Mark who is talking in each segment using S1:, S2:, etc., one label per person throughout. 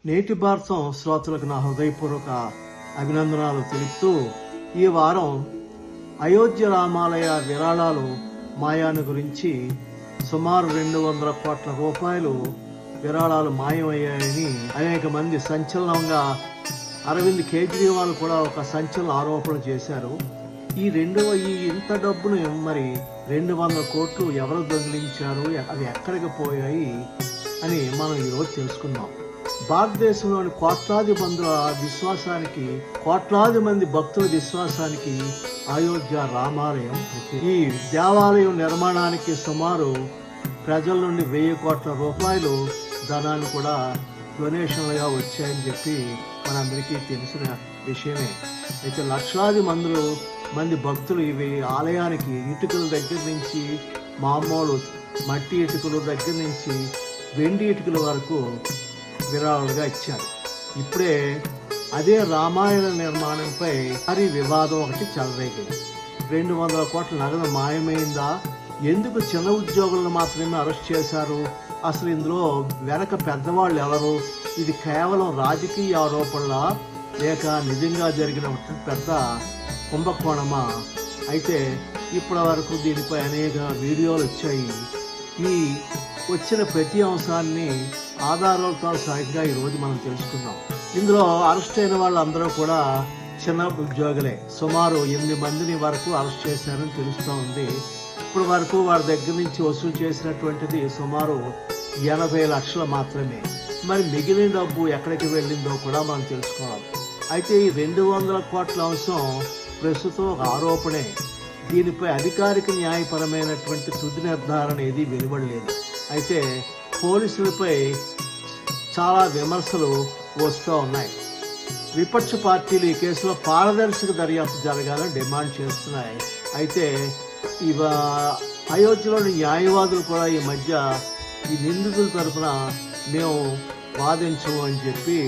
S1: నేటి భారతం శ్రోతలకు నా హృదయపూర్వక అభినందనాలు తెలుపుతూ ఈ వారం అయోధ్య రామాలయ విరాళాలు మాయాన్ని గురించి సుమారు 200 కోట్ల రూపాయలు విరాళాలు మాయమయ్యాయని అనేక మంది సంచలనంగా అరవింద్ కేజ్రీవాల్ కూడా ఒక సంచలన ఆరోపణ చేశారు. ఈ ఇంత డబ్బును మరి 200 కోట్లు ఎవరు దొంగిలించారు, అవి ఎక్కడికి పోయాయి అని మనం ఈరోజు తెలుసుకుందాం. భారతదేశంలోని కోట్లాది మంది భక్తుల విశ్వాసానికి అయోధ్య రామాలయం. ఈ దేవాలయం నిర్మాణానికి సుమారు ప్రజల నుండి 1000 కోట్ల రూపాయలు ధనాన్ని కూడా డొనేషన్లుగా వచ్చాయని చెప్పి మనందరికీ తెలిసిన విషయమే. అయితే లక్షలాది మంది భక్తులు ఇవి ఆలయానికి ఇటుకల దగ్గర నుంచి మామూలు మట్టి ఇటుకల దగ్గర నుంచి వెండి ఇటుకల వరకు విరాళాలుగా ఇచ్చారు. ఇప్పుడే అదే రామాయణ నిర్మాణంపై భారీ వివాదం ఒకటి చెలరేగింది. 200 కోట్ల నగదు మాయమైందా? ఎందుకు చిన్న ఉద్యోగులను మాత్రమే అరెస్ట్ చేశారు? అసలు ఇందులో వెనక పెద్దవాళ్ళు ఎవరు? ఇది కేవలం రాజకీయ ఆరోపణలా లేక నిజంగా జరిగిన పెద్ద కుంభకోణమా? అయితే ఇప్పటి వరకు దీనిపై అనేక వీడియోలు వచ్చాయి. ఈ వచ్చిన ప్రతి అంశాన్ని ఆధారాలతో సహితంగా ఈరోజు మనం తెలుసుకుందాం. ఇందులో అరెస్ట్ అయిన వాళ్ళందరూ కూడా చిన్న ఉద్యోగులే. సుమారు 8 మందిని వరకు అరెస్ట్ చేశారని తెలుస్తూ ఉంది. ఇప్పుడు వరకు వారి దగ్గర నుంచి వసూలు చేసినటువంటిది సుమారు 80 లక్షలు మాత్రమే. మరి మిగిలిన డబ్బు ఎక్కడికి వెళ్ళిందో కూడా మనం తెలుసుకోవాలి. అయితే ఈ 200 కోట్ల అంశం ప్రస్తుతం ఒక ఆరోపణే. దీనిపై అధికారిక న్యాయపరమైనటువంటి తుది నిర్ధారణ ఏది వెలువడలేదు. అయితే పోలీసులపై చాలా విమర్శలు వస్తూ ఉన్నాయి. విపక్ష పార్టీలు ఈ కేసులో పారదర్శక దర్యాప్తు జరగాలని డిమాండ్ చేస్తున్నాయి. అయితే అయోధ్యలోని న్యాయవాదులు కూడా ఈ మధ్య ఈ నిందితుల తరఫున మేము వాదించము అని చెప్పి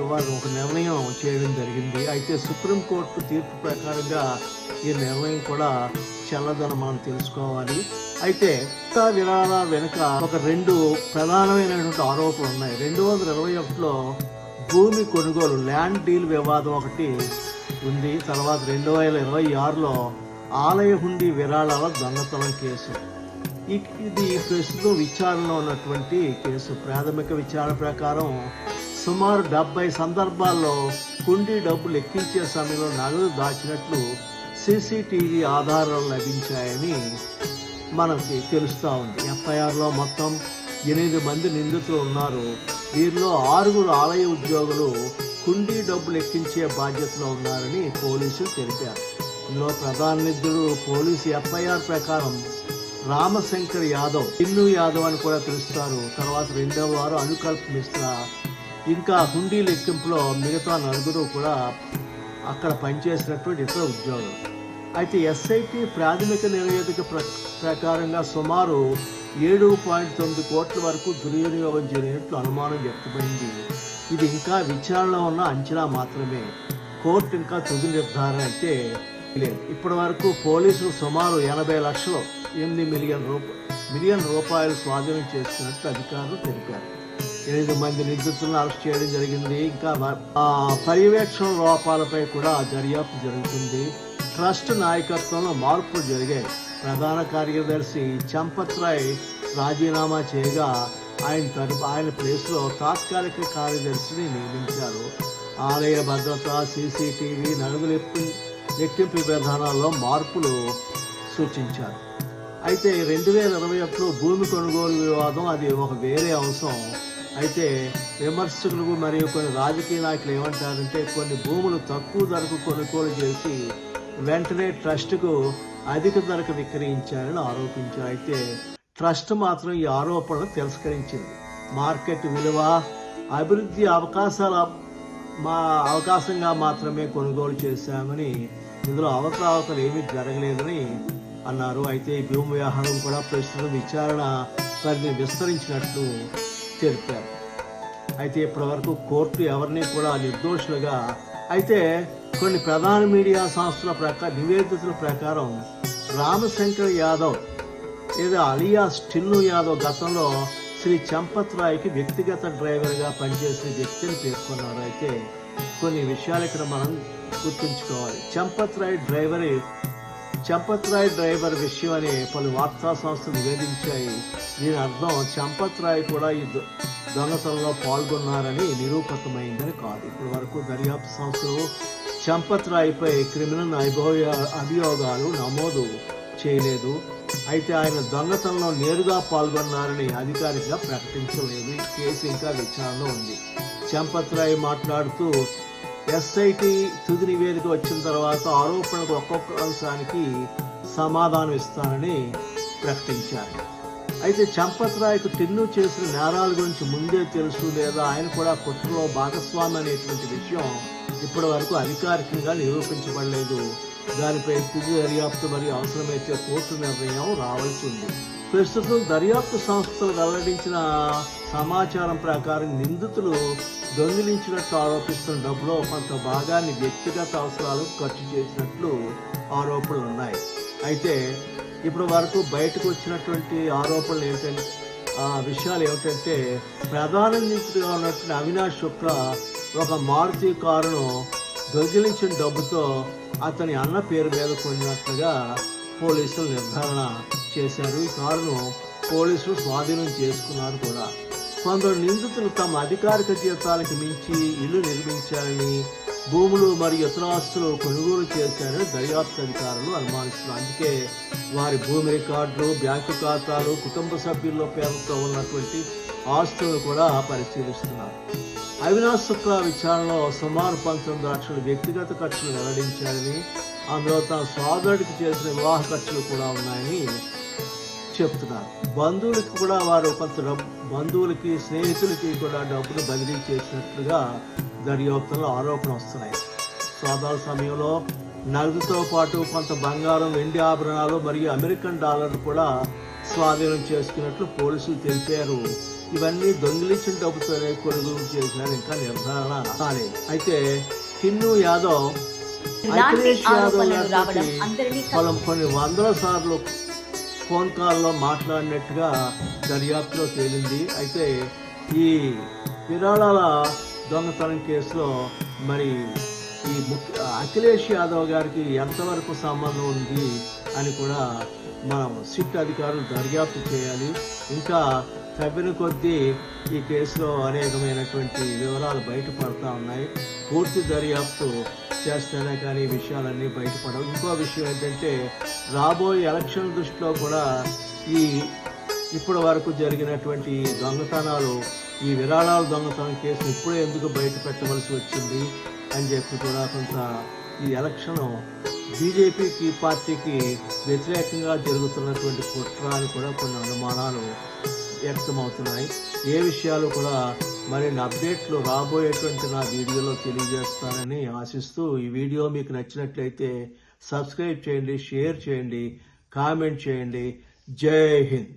S1: వారు ఒక నిర్ణయం చేయడం జరిగింది. అయితే సుప్రీంకోర్టు తీర్పు ప్రకారంగా ఈ నిర్ణయం కూడా చెల్లదని మనం తెలుసుకోవాలి. అయితే విరాళాల వెనుక ఒక 2 ప్రధానమైనటువంటి ఆరోపణలు ఉన్నాయి. 2021లో భూమి కొనుగోలు ల్యాండ్ డీల్ వివాదం ఒకటి ఉంది. తర్వాత 2026లో ఆలయ హుండీ విరాళాల దొంగతనం కేసు. ఇది ప్రస్తుతం విచారణలో ఉన్నటువంటి కేసు. ప్రాథమిక విచారణ ప్రకారం సుమారు 70 సందర్భాల్లో హుండీ డబ్బు లెక్కించే సమయంలో నగదు దాచినట్లు సీసీటీవీ ఆధారాలు లభించాయని మనకి తెలుస్తూ ఉంది. ఎఫ్ఐఆర్లో మొత్తం 8 మంది నిందితులు ఉన్నారు. వీరిలో 6 ఆలయ ఉద్యోగులు హుండీ డబ్బు లెక్కించే బాధ్యతలో ఉన్నారని పోలీసులు తెలిపారు. ఇందులో ప్రధాన నిందితుడు పోలీసు ఎఫ్ఐఆర్ ప్రకారం రామశంకర్ యాదవ్, టిన్ను యాదవ్ అని కూడా పిలుస్తారు. తర్వాత 2వ వారు అనుకల్ప్ మిశ్రా, ఇంకా హుండీ లెక్కింపులో మిగతా 4 కూడా అక్కడ పనిచేసినటువంటి ఇతర ఉద్యోగులు. అయితే ఎస్ఐటి ప్రాథమిక నివేదిక ప్రకారంగా సుమారు 7.9 కోట్ల వరకు దుర్వినియోగం జరిగినట్లు అనుమానం వ్యక్తమైంది. ఇది ఇంకా విచారణలో ఉన్న అంచనా మాత్రమే. కోర్టు ఇంకా తుది నిర్ధారణ అయితే లేదు. ఇప్పటి వరకు పోలీసులు సుమారు 80 లక్షలు 8 మిలియన్ రూపాయలు స్వాధీనం చేసుకున్నట్లు అధికారులు తెలిపారు. 8 మంది నిందితులను అరెస్ట్ చేయడం జరిగింది. ఇంకా పర్యవేక్షణ లోపాలపై కూడా దర్యాప్తు జరుగుతుంది. ట్రస్ట్ నాయకత్వంలో మార్పులు జరిగాయి. ప్రధాన కార్యదర్శి చంపత్ రాయ్ రాజీనామా చేయగా ఆయన ప్లేస్లో తాత్కాలిక కార్యదర్శిని నియమించారు. ఆలయ భద్రత, సీసీటీవీ, నగదు లెక్కింపు విధానాల్లో మార్పులు సూచించారు. అయితే 2021లో భూమి కొనుగోలు వివాదం అది ఒక వేరే అంశం. అయితే విమర్శకులు మరియు కొన్ని రాజకీయ నాయకులు ఏమంటారంటే కొన్ని భూములు తక్కువ ధరకు కొనుగోలు చేసి వెంటనే ట్రస్టుకు అధిక ధరకు విక్రయించారని ఆరోపించారు. అయితే ట్రస్ట్ మాత్రం ఈ ఆరోపణలు తిరస్కరించింది. మార్కెట్ విలువ, అభివృద్ధి అవకాశంగా మాత్రమే కొనుగోలు చేశామని, ఇందులో అవకతవకలు ఏమీ జరగలేదని అన్నారు. అయితే ఈ భూమి వ్యవహారం కూడా ప్రస్తుతం విచారణ పరిధిని విస్తరించినట్లు తెలిపారు. అయితే ఇప్పటివరకు కోర్టు ఎవరిని కూడా నిర్దోషులుగా, అయితే కొన్ని ప్రధాన మీడియా సంస్థల నివేదికల ప్రకారం రామశంకర్ యాదవ్ లేదా అలియాస్ టిన్ను యాదవ్ గతంలో శ్రీ చంపత్ రాయ్కి వ్యక్తిగత డ్రైవర్గా పనిచేసే వ్యక్తిని పేర్కొన్నారు. అయితే కొన్ని విషయాలు ఇక్కడ మనం గుర్తుంచుకోవాలి. చంపత్ రాయ్ డ్రైవర్ విషయం అని పలు వార్తా సంస్థలు నివేదించాయి. దీని అర్థం చంపత్ రాయ్ కూడా ఈ దొంగతనంలో పాల్గొన్నారని నిరూపితమైందని కాదు. ఇప్పటి వరకు దర్యాప్తు సంస్థలు చంపత్ రాయ్పై క్రిమినల్ అభియోగాలు నమోదు చేయలేదు. అయితే ఆయన దొంగతనంలో నేరుగా పాల్గొన్నారని అధికారికంగా ప్రకటించలేదు. ఈ కేసు ఇంకా విచారణలో ఉంది. చంపత్ రాయ్ మాట్లాడుతూ ఎస్ఐటి తుది నివేదిక వచ్చిన తర్వాత ఆరోపణలకు ఒక్కొక్క అంశానికి సమాధానం ఇస్తానని ప్రకటించారు. అయితే చంపత్ రాయ్కు టిన్ను చేసిన నేరాల గురించి ముందే తెలుసు లేదా ఆయన కూడా కుట్రలో భాగస్వామి అనేటువంటి విషయం ఇప్పటి వరకు అధికారికంగా నిరూపించబడలేదు. దానిపై తుది దర్యాప్తు మరియు అవసరమైతే కోర్టు నిర్ణయం రావాల్సి ఉంది. ప్రస్తుతం దర్యాప్తు సంస్థలు వెల్లడించిన సమాచారం ప్రకారం నిందితులు దొంగిలించినట్లు ఆరోపిస్తున్న డబ్బులో కొంత భాగాన్ని వ్యక్తిగత అవసరాలకు ఖర్చు చేసినట్లు ఆరోపణలు ఉన్నాయి. అయితే ఇప్పటి వరకు బయటకు వచ్చినటువంటి ఆరోపణలు విషయాలు ఏమిటంటే ప్రధాన నిందితుడిగా ఉన్నటువంటి అవినాష్ శుక్లా ఒక మారుతి కారును దొంగిలించిన డబ్బుతో అతని అన్న పేరు మీద కొన్నట్లుగా పోలీసులు నిర్ధారణ చేశారు. ఈ కారును పోలీసులు స్వాధీనం చేసుకున్నారు కూడా. కొందరు నిందితులు తమ అధికారిక జీతాలకు మించి ఇల్లు నిర్మించారని, భూములు మరియు ఇతర ఆస్తులు కొనుగోలు చేశారని దర్యాప్తు అధికారులు అనుమానిస్తున్నారు. అందుకే వారి భూమి రికార్డులు, బ్యాంకు ఖాతాలు, కుటుంబ సభ్యుల పేరుతో ఉన్నటువంటి ఆస్తులను కూడా పరిశీలిస్తున్నారు. అవినాష్ శుక్లా విచారణలో సుమారు 19 లక్షల వ్యక్తిగత ఖర్చులు వెల్లడించారని, అందులో తన సోదరుడికి చేసిన వివాహ ఖర్చులు కూడా ఉన్నాయని చెప్తున్నారు. బంధువులకి కూడా వారు కొంత బంధువులకి, స్నేహితులకి కూడా డబ్బులు బదిలీ చేసినట్లుగా దర్యాప్తులో ఆరోపణ వస్తున్నాయి. సోదాల సమయంలో నగదుతో పాటు కొంత బంగారం, వెండి ఆభరణాలు మరియు అమెరికన్ డాలర్లు కూడా స్వాధీనం చేసుకున్నట్లు పోలీసులు తెలిపారు. ఇవన్నీ దొంగిలించిన డబ్బుతోనే కొనుగోలు చేసినారు. ఇంకా నిర్ధారణ కాలేదు. అయితే టిన్ను యాదవ్, అఖిలేష్ యాదవ్ కొన్ని వందల సార్లు ఫోన్ కాల్లో మాట్లాడినట్టుగా దర్యాప్తులో తేలింది. అయితే ఈ విరాళాల దొంగతనం కేసులో మరి ఈ అఖిలేష్ యాదవ్ గారికి ఎంతవరకు సంబంధం ఉంది అని కూడా మనం సిట్ అధికారులు దర్యాప్తు చేయాలి. ఇంకా తవ్విన కొద్దీ ఈ కేసులో అనేకమైనటువంటి వివరాలు బయటపడతా ఉన్నాయి. పూర్తి దర్యాప్తు చేస్తేనే కానీ ఈ విషయాలన్నీ బయటపడవు. ఇంకో విషయం ఏంటంటే రాబోయే ఎలక్షన్ దృష్టిలో కూడా ఇప్పటి వరకు జరిగినటువంటి దొంగతనాలు, ఈ విరాళాల దొంగతనం కేసు ఇప్పుడే ఎందుకు బయట పెట్టవలసి వచ్చింది అని చెప్పి కూడా కొంత ఈ ఎలక్షన్ బీజేపీకి పార్టీకి వ్యతిరేకంగా జరుగుతున్నటువంటి కుట్ర అని కూడా కొన్ని అనుమానాలు వ్యక్తమవుతున్నాయి. ఏ విషయాలు కూడా మరిన్ని అప్డేట్లు రాబోయేటువంటి నా వీడియోలో తెలియజేస్తానని ఆశిస్తూ, ఈ వీడియో మీకు నచ్చినట్లయితే సబ్స్క్రైబ్ చేయండి, షేర్ చేయండి, కామెంట్ చేయండి. జై హింద్.